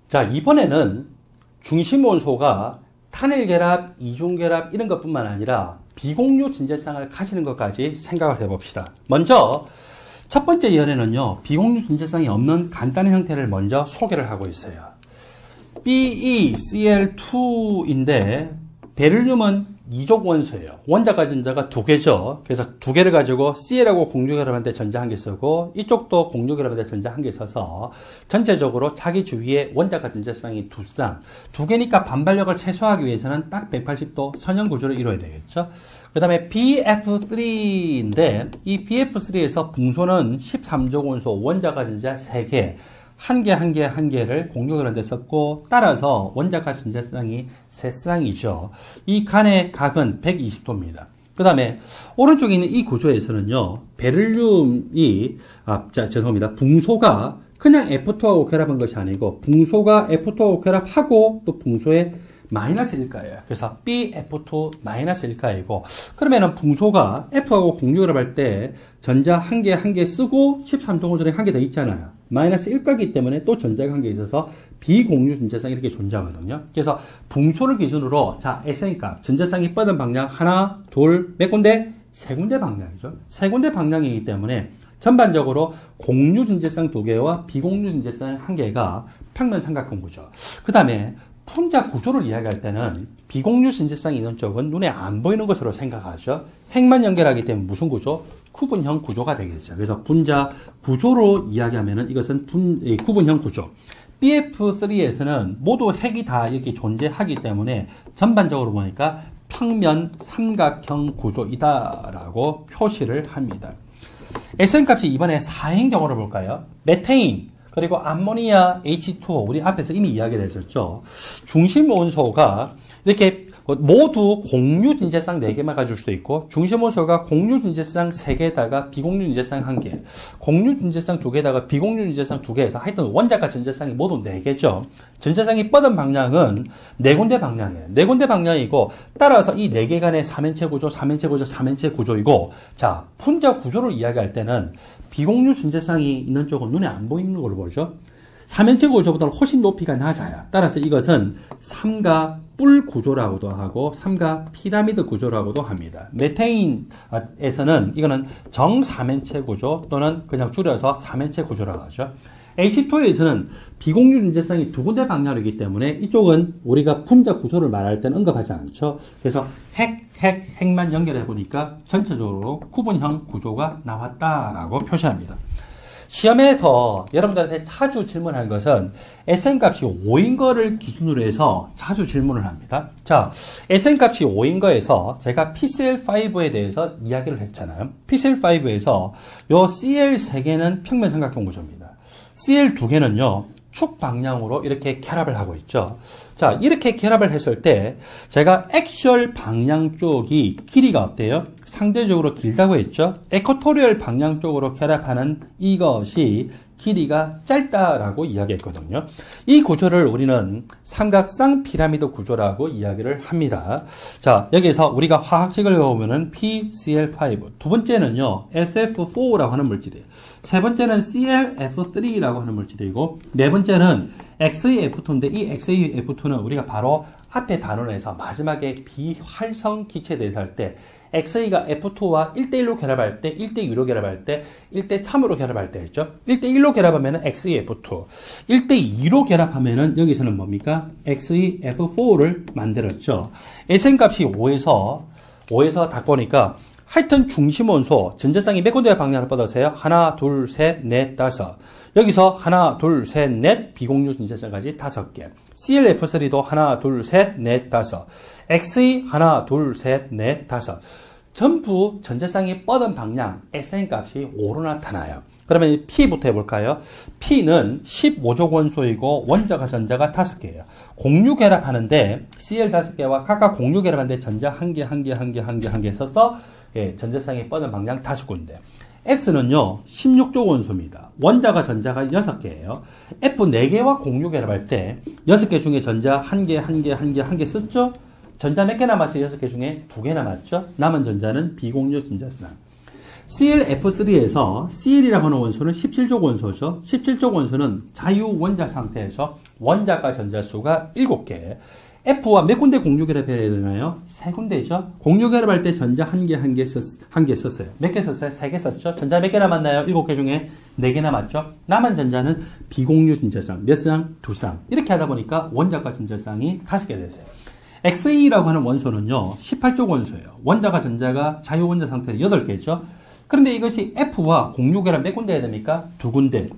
자, 이번에는 중심원소가 탄일결합, 이중결합 이런 것뿐만 아니라 비공유 진재쌍을 가지는 것까지 생각을 해봅시다. 먼저 첫 번째 예언에는요, 비공유 진재쌍이 없는 간단한 형태를 먼저 소개를 하고 있어요. BeCl2인데 베릴륨은 이족 원소예요. 원자가 전자가 두 개죠. 그래서 두 개를 가지고 Cl하고 공유결합한데 전자 한 개 쓰고 이쪽도 공유결합한데 전자 한 개 써서 전체적으로 자기 주위에 원자가 전자쌍이 두 쌍. 두 개니까 반발력을 최소화하기 위해서는 딱 180도 선형 구조를 이루어야 되겠죠. 그 다음에 BF3인데 이 BF3에서 붕소는 13족 원소 원자가 전자 3개. 한 개를 공유결합한데 썼고 따라서 원자가 전자쌍이 3쌍이죠. 이 간의 각은 120도입니다. 그 다음에 오른쪽에 있는 이 구조에서는요, 베릴륨이 죄송합니다. 붕소가 그냥 F2하고 결합한 것이 아니고 붕소가 F2하고 결합하고 또 붕소의 마이너스일까예요. 그래서 BF2-일까이고 그러면은 붕소가 F하고 공유결합할 때 전자 한 개 쓰고 13종원소에 한 개 더 있잖아요. 마이너스 1가기 때문에 또 전자가 한 개 있어서 비공유 전자쌍이 이렇게 존재하거든요. 그래서 붕소를 기준으로 자, Sn값 전자쌍이 뻗은 방향 하나, 둘, 몇 군데? 세 군데 방향이죠. 세 군데 방향이기 때문에 전반적으로 공유 전자쌍 두 개와 비공유 전자쌍 한 개가 평면 삼각형구죠. 그 다음에 분자 구조를 이야기할 때는 비공유 전자쌍이 있는 쪽은 눈에 안 보이는 것으로 생각하죠. 핵만 연결하기 때문에 무슨 구조? 구분형 구조가 되겠죠. 그래서 분자 구조로 이야기하면은 이것은 구분형 구조. BF3에서는 모두 핵이 다 이렇게 존재하기 때문에 전반적으로 보니까 평면 삼각형 구조이다라고 표시를 합니다. SN 값이 이번에 사행 경우를 볼까요? 메테인 그리고 암모니아 H2O 우리 앞에서 이미 이야기를 했었죠. 중심 원소가 이렇게 모두 공유 진재쌍 4개만 가질 수도 있고 중심 원소가 공유 진재쌍 3개에다가 비공유 진재쌍 1개, 공유 진재쌍 2개에다가 비공유 진재쌍 2개에서 하여튼 원자가 전자쌍이 모두 4개죠. 전자쌍이 뻗은 방향은 4군데 방향이에요. 4군데 방향이고 따라서 이 4개 간의 3인체 구조이고 자, 분자 구조를 이야기할 때는 비공유 진재쌍이 있는 쪽은 눈에 안 보이는 걸로 보죠. 3인체 구조보다는 훨씬 높이가 낮아요. 따라서 이것은 삼각 뿔 구조라고도 하고 삼각 피라미드 구조라고도 합니다. 메테인에서는 이거는 정 3인체 구조 또는 그냥 줄여서 3인체 구조라고 하죠. H2에서는 비공유 전자쌍이 두 군데 방향이기 때문에 이쪽은 우리가 분자 구조를 말할 때는 언급하지 않죠. 그래서 핵만 연결해 보니까 전체적으로 구분형 구조가 나왔다라고 표시합니다. 시험에서 여러분들한테 자주 질문하는 것은 SN값이 5인 거를 기준으로 해서 자주 질문을 합니다. 자, SN값이 5인 거에서 제가 PCl5에 대해서 이야기를 했잖아요. PCl5에서 요 CL 3개는 평면 삼각형 구조입니다. CL 2개는요, 축 방향으로 이렇게 결합을 하고 있죠. 자, 이렇게 결합을 했을 때 제가 액셜 방향 쪽이 길이가 어때요? 상대적으로 길다고 했죠. 에쿼토리얼 방향 쪽으로 결합하는 이것이 길이가 짧다라고 이야기했거든요. 이 구조를 우리는 삼각쌍 피라미드 구조라고 이야기를 합니다. 자, 여기서 우리가 화학식을 배우면은 PCl5. 두 번째는요, SF4라고 하는 물질이에요. 세 번째는 ClF3라고 하는 물질이고, 네 번째는 XeF2인데 이 XeF2는 우리가 바로 앞에 단원에서 마지막에 비활성 기체에 대해서 할 때 Xe가 F2와 1대1로 결합할 때, 1대2로 결합할 때, 1대3으로 결합할 때 했죠. 1대1로 결합하면 XeF2. 1대2로 결합하면 여기서는 뭡니까? XeF4를 만들었죠. SN값이 5에서 딱 보니까 하여튼 중심원소, 전자쌍이 몇 군데의 방향을 뻗으세요? 하나, 둘, 셋, 넷, 다섯. 여기서 하나, 둘, 셋, 넷, 비공유 전자쌍까지 5개. ClF3도 하나, 둘, 셋, 넷, 다섯. Xe 하나, 둘, 셋, 넷, 다섯. 전부 전자쌍이 뻗은 방향 SN 값이 5로 나타나요. 그러면 P부터 해볼까요? P는 15족 원소이고 원자가 전자가 5개예요. 공유 결합하는데 Cl 5개와 각각 공유 결합하는데 전자 1개 써서 전자쌍이 뻗은 방향 5군데. S는요, 16족 원소입니다. 원자가 전자가 6개예요. F 4개와 공유 결합할 때 6개 중에 전자 1개 썼죠? 전자 몇 개 남았어요? 6개 중에 2개 남았죠? 남은 전자는 비공유 전자쌍. ClF3에서 Cl이라고 하는 원소는 17족 원소죠. 17족 원소는 자유원자 상태에서 원자과 전자수가 7개. F와 몇 군데 공유결합해야 되나요? 3군데죠. 공유결합할 때 전자 한 개 썼어요. 몇 개 썼어요? 3개 썼죠. 전자 몇 개 남았나요? 7개 중에 4개 남았죠. 남은 전자는 비공유 전자쌍. 몇 쌍? 2쌍. 이렇게 하다 보니까 원자과 전자쌍이 5개 됐어요. Xe라고 하는 원소는요, 18족 원소예요. 원자과 전자가 자유원자 상태에서 8개죠. 그런데 이것이 F와 공유결합 몇 군데 해야 됩니까? 2군데.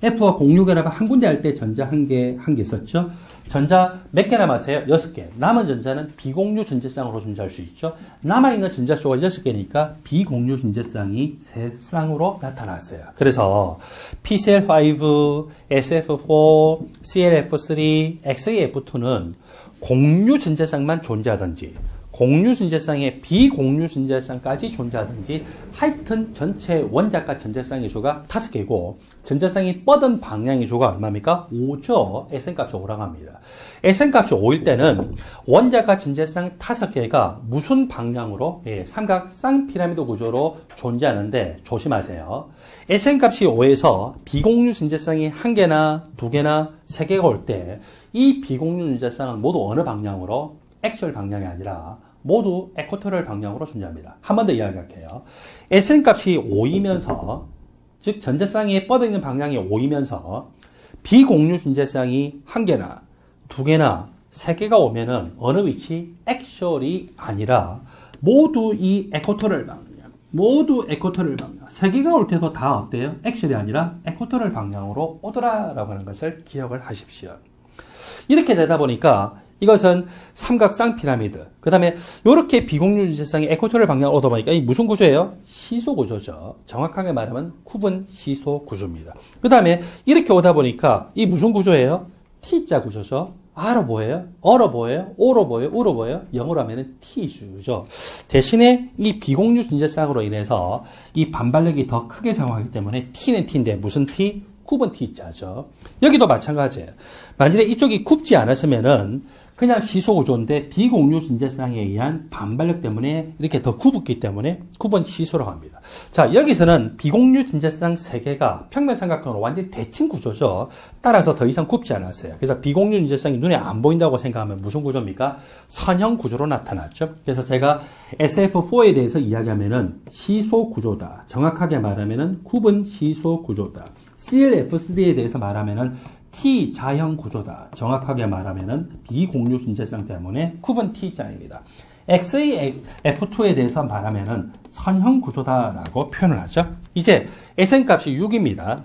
F와 공유결합 한 군데 할 때 전자 한 개 썼죠. 전자 몇 개 남았어요? 6개. 남은 전자는 비공유 전자쌍으로 존재할 수 있죠. 남아있는 전자수가 6개니까 비공유 전자쌍이 3쌍으로 나타났어요. 그래서 PCl5, SF4, ClF3, XeF2는 공유 전자쌍만 존재하든지 공유 전자쌍에 비공유 전자쌍까지 존재하든지 하여튼 전체 원자과 전자쌍의 수가 5개고 전자쌍이 뻗은 방향의 수가 얼마입니까? 5죠. Sn값이 5라고 합니다. Sn값이 5일 때는 원자과 전자쌍 5개가 무슨 방향으로? 삼각 쌍피라미드 구조로 존재하는데 조심하세요. Sn값이 5에서 비공유 전자쌍이 1개나 2개나 3개가 올 때 이 비공유 전자쌍은 모두 어느 방향으로? 액셜 방향이 아니라 모두 에코토럴 방향으로 존재합니다. 한 번 더 이야기할게요. Sn값이 5이면서 즉 전자쌍이 뻗어있는 방향이 5이면서 비공유 전자쌍이 1개나 2개나 3개가 오면은 어느 위치? 액셜이 아니라 모두 이 에코토럴 방향 모두 에코토럴 방향 3개가 올 때도 다 어때요? 액셜이 아니라 에코토럴 방향으로 오더라라고 하는 것을 기억을 하십시오. 이렇게 되다 보니까 이것은 삼각 쌍피라미드. 그 다음에 이렇게 비공유 전자쌍의 에코토럴 방향을 얻어 보니까 이 무슨 구조예요? 시소 구조죠. 정확하게 말하면 쿠분 시소 구조입니다. 그 다음에 이렇게 오다 보니까 이 무슨 구조예요? T자 구조죠. R로 뭐예요? 어로 뭐예요? O로 뭐예요? U로 뭐예요? 영어로 하면은 T주죠. 대신에 이 비공유 전자쌍으로 인해서 이 반발력이 더 크게 작용하기 때문에 T는 T인데 무슨 T? 굽은 T자죠. 여기도 마찬가지예요. 만일에 이쪽이 굽지 않았으면은 그냥 시소 구조인데 비공유 전자쌍에 의한 반발력 때문에 이렇게 더 굽었기 때문에 굽은 시소라고 합니다. 자, 여기서는 비공유 전자쌍 3개가 평면삼각형으로 완전히 대칭 구조죠. 따라서 더 이상 굽지 않았어요. 그래서 비공유 전자쌍이 눈에 안 보인다고 생각하면 무슨 구조입니까? 선형 구조로 나타났죠. 그래서 제가 SF4에 대해서 이야기하면은 시소 구조다. 정확하게 말하면은 굽은 시소 구조다. ClF3에 대해서 말하면은 T 자형 구조다. 정확하게 말하면은 비공유 전자쌍 때문에 굽은 T자입니다. XeF2에 대해서 말하면은 선형 구조다라고 표현을 하죠. 이제 Sn값이 6입니다.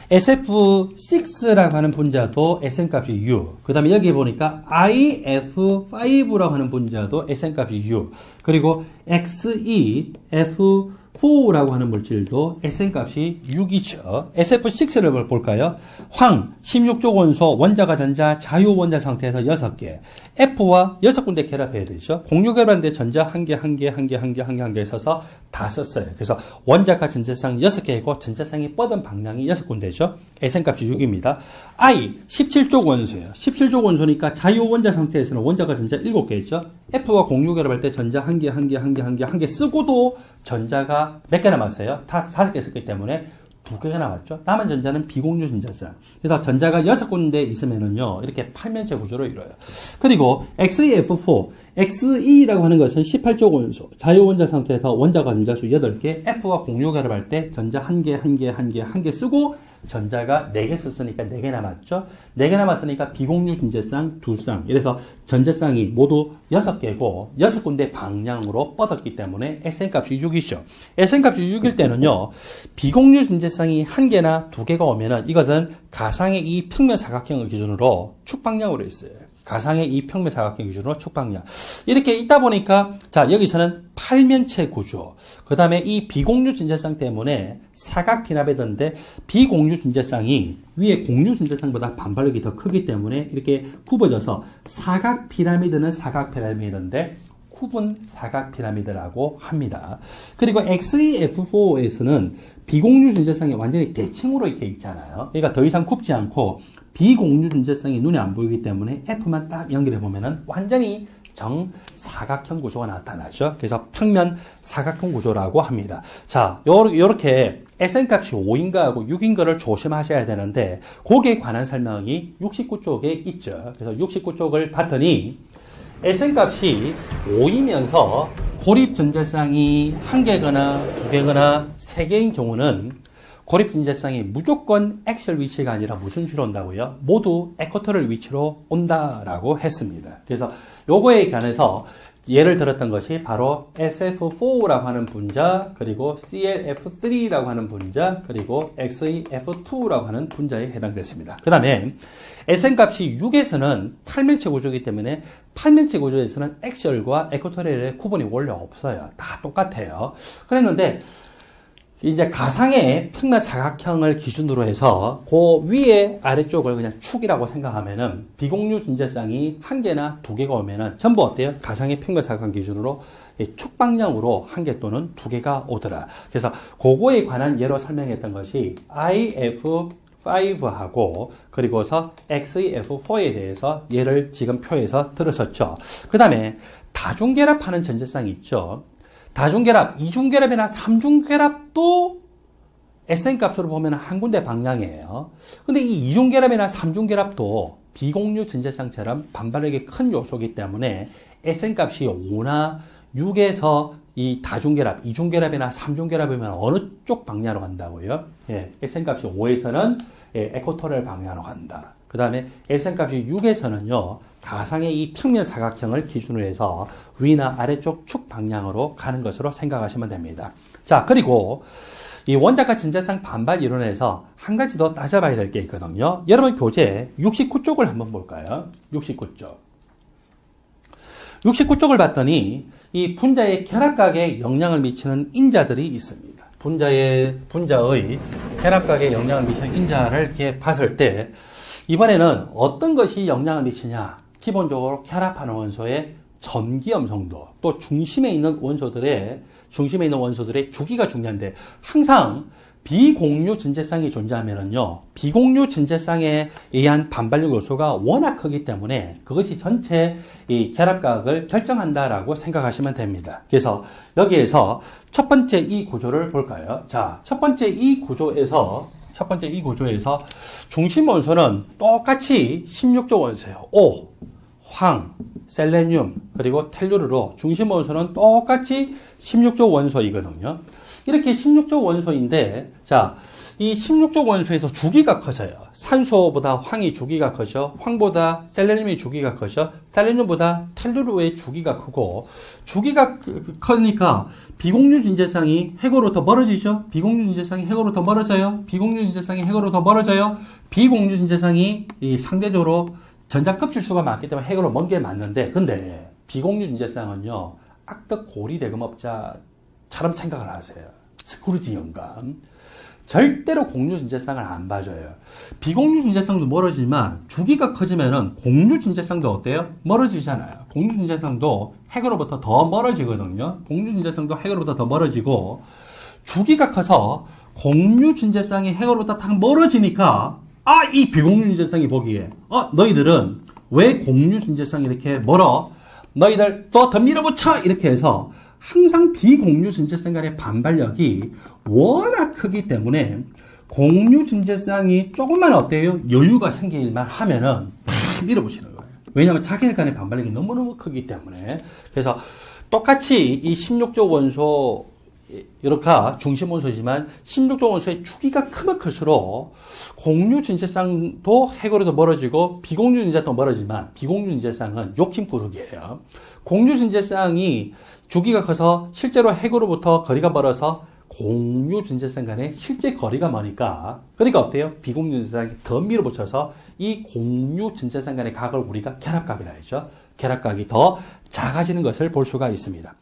SF6라고 하는 분자도 Sn값이 6. 그 다음에 여기 보니까 IF5라고 하는 분자도 Sn값이 6. 그리고 XeF4라고 하는 물질도 Sn값이 6이죠. SF6를 볼까요? 황, 16족 원소, 원자과 전자, 자유원자 상태에서 6개. F와 6군데 결합해야 되죠. 공유결합인데 전자 1개 있어서 다 썼어요. 그래서 원자과 전자쌍 6개이고 전자쌍이 뻗은 방향이 6군데죠. Sn값이 6입니다. I, 17족 원소예요. 17족 원소니까 자유원자 상태에서는 원자과 전자 7개죠. F와 공유결합할 때 전자 1개 쓰고도 전자가 몇 개 남았어요? 다 5개 썼기 때문에 2개가 남았죠. 남은 전자는 비공유 전자쌍. 그래서 전자가 6군데 있으면은요, 이렇게 팔면체 구조로 이루어요. 그리고 XeF4, Xe라고 하는 것은 18족 원소, 자유원자 상태에서 원자과 전자수 8개, F와 공유결합할 때 전자 1개 쓰고 전자가 4개 썼으니까 4개 남았죠. 4개 남았으니까 비공유 전자쌍 2쌍. 이래서 전자쌍이 모두 6개고 6군데 방향으로 뻗었기 때문에 Sn값이 6이죠. Sn값이 6일 때는요. 비공유 전자쌍이 1개나 2개가 오면은 이것은 가상의 이 평면 사각형을 기준으로 축방향으로 있어요. 가상의 이 평면 사각형 기준으로 축방향. 이렇게 있다 보니까 자, 여기서는 팔면체 구조. 그다음에 이 비공유 전자쌍 때문에 사각 피라미드인데 비공유 전자쌍이 위에 공유 전자쌍보다 반발력이 더 크기 때문에 이렇게 굽어져서 사각 피라미드는 사각 피라미드인데 굽은 사각 피라미드라고 합니다. 그리고 XeF4에서는 비공유 전자쌍이 완전히 대칭으로 이렇게 있잖아요. 그러니까 더 이상 굽지 않고 비공유 전자쌍이 눈에 안 보이기 때문에 F만 딱 연결해 보면은 완전히 정사각형 구조가 나타나죠. 그래서 평면 사각형 구조라고 합니다. 자, 요렇게 SN 값이 5인가 하고 6인가를 조심하셔야 되는데 거기에 관한 설명이 69쪽에 있죠. 그래서 69쪽을 봤더니 SN 값이 5이면서 고립 전자쌍이 1개거나 2개거나 3개인 경우는 고립 전자쌍이 무조건 엑셀 위치가 아니라 무슨 위치로 온다고요? 모두 에쿼터럴 위치로 온다라고 했습니다. 그래서 요거에 관해서 예를 들었던 것이 바로 SF4라고 하는 분자, 그리고 CLF3라고 하는 분자, 그리고 XEF2라고 하는 분자에 해당됐습니다. 그 다음에 SN 값이 6에서는 팔면체 구조이기 때문에 팔면체 구조에서는 엑셀과 에쿼토리얼의 구분이 원래 없어요. 다 똑같아요. 그랬는데 이제 가상의 평면 사각형을 기준으로 해서 그 위에 아래쪽을 그냥 축이라고 생각하면은 비공유 전자쌍이 1개나 2개가 오면은 전부 어때요? 가상의 평면 사각형 기준으로 축 방향으로 1개 또는 2개가 오더라. 그래서 그거에 관한 예로 설명했던 것이 IF5하고 그리고서 XEF4에 대해서 예를 지금 표에서 들었었죠. 그 다음에 다중결합하는 전자쌍이 있죠. 다중결합, 이중결합이나 삼중결합도 SN 값으로 보면 한 군데 방향이에요. 근데 이 이중결합이나 삼중결합도 비공유 전자쌍처럼 반발력이 큰 요소이기 때문에 SN 값이 5나 6에서 이 다중결합, 이중결합이나 삼중결합이면 어느 쪽 방향으로 간다고요? 예, SN 값이 5에서는 에쿼토리얼 방향으로 간다. 그 다음에 SN 값이 6에서는요, 가상의 이 평면 사각형을 기준으로 해서 위나 아래쪽 축 방향으로 가는 것으로 생각하시면 됩니다. 자, 그리고 이 원자과 전자쌍 반발 이론에서 한 가지 더 따져봐야 될 게 있거든요. 여러분 교재 69쪽을 한번 볼까요? 69쪽. 69쪽을 봤더니 이 분자의 결합각에 영향을 미치는 인자들이 있습니다. 분자의 결합각에 영향을 미치는 인자를 이렇게 봤을 때 이번에는 어떤 것이 영향을 미치냐? 기본적으로 결합하는 원소의 전기염 정도, 또 중심에 있는 원소들의 주기가 중요한데 항상 비공유 전자쌍이 존재하면은요, 비공유 전자쌍에 의한 반발력 요소가 워낙 크기 때문에 그것이 전체 이 결합각을 결정한다라고 생각하시면 됩니다. 그래서 여기에서 첫 번째 이 구조를 볼까요? 자, 첫 번째 이 구조에서 중심 원소는 똑같이 16조 원소예요. 오, 황, 셀레늄, 그리고 텔루르로 중심 원소는 똑같이 16조 원소이거든요. 이렇게 16조 원소인데, 자, 이 16조 원소에서 주기가 커져요. 산소보다 황이 주기가 커져, 황보다 셀레늄이 주기가 커져, 셀레늄보다 텔루르의 주기가 크고, 주기가 크니까 비공유 전자쌍이 핵으로 더 멀어지죠? 비공유 전자쌍이 핵으로 더 멀어져요? 비공유 전자쌍이 핵으로 더 멀어져요? 비공유 전자쌍이 상대적으로 전자 급질수가 많기 때문에 핵으로 먼 게 맞는데, 근데 비공유 전자쌍은요, 악덕 고리 대금업자처럼 생각을 하세요. 스크루지 영감. 절대로 공유 전자쌍을 안 봐줘요. 비공유 전자쌍도 멀어지지만 주기가 커지면은 공유 전자쌍도 어때요? 멀어지잖아요. 공유 전자쌍도 핵으로부터 더 멀어지거든요. 공유 전자쌍도 핵으로부터 더 멀어지고 주기가 커서 공유 전자쌍이 핵으로부터 딱 멀어지니까 이 비공유 전자쌍이 보기에 너희들은 왜 공유 전자쌍이 이렇게 멀어? 너희들 또 더 밀어붙여! 이렇게 해서 항상 비공유 전자쌍 간의 반발력이 워낙 크기 때문에 공유 전자쌍이 조금만 어때요? 여유가 생길만 하면은 팍 밀어붙이는 거예요. 왜냐하면 자기들 간의 반발력이 너무너무 크기 때문에. 그래서 똑같이 이 16조 원소 이렇게 중심 원소지만 16조 원소의 주기가 크면 클수록 공유 전자쌍도 핵으로도 멀어지고 비공유 전자도 멀어지만 비공유 전자쌍은 욕심꾸러기예요. 공유 전자쌍이 주기가 커서 실제로 핵으로부터 거리가 멀어서 공유 전자쌍 간의 실제 거리가 머니까 그러니까 어때요? 비공유 전자쌍이 더 밀어붙여서 이 공유 전자쌍 간의 각을 우리가 결합각이라 하죠. 결합각이 더 작아지는 것을 볼 수가 있습니다.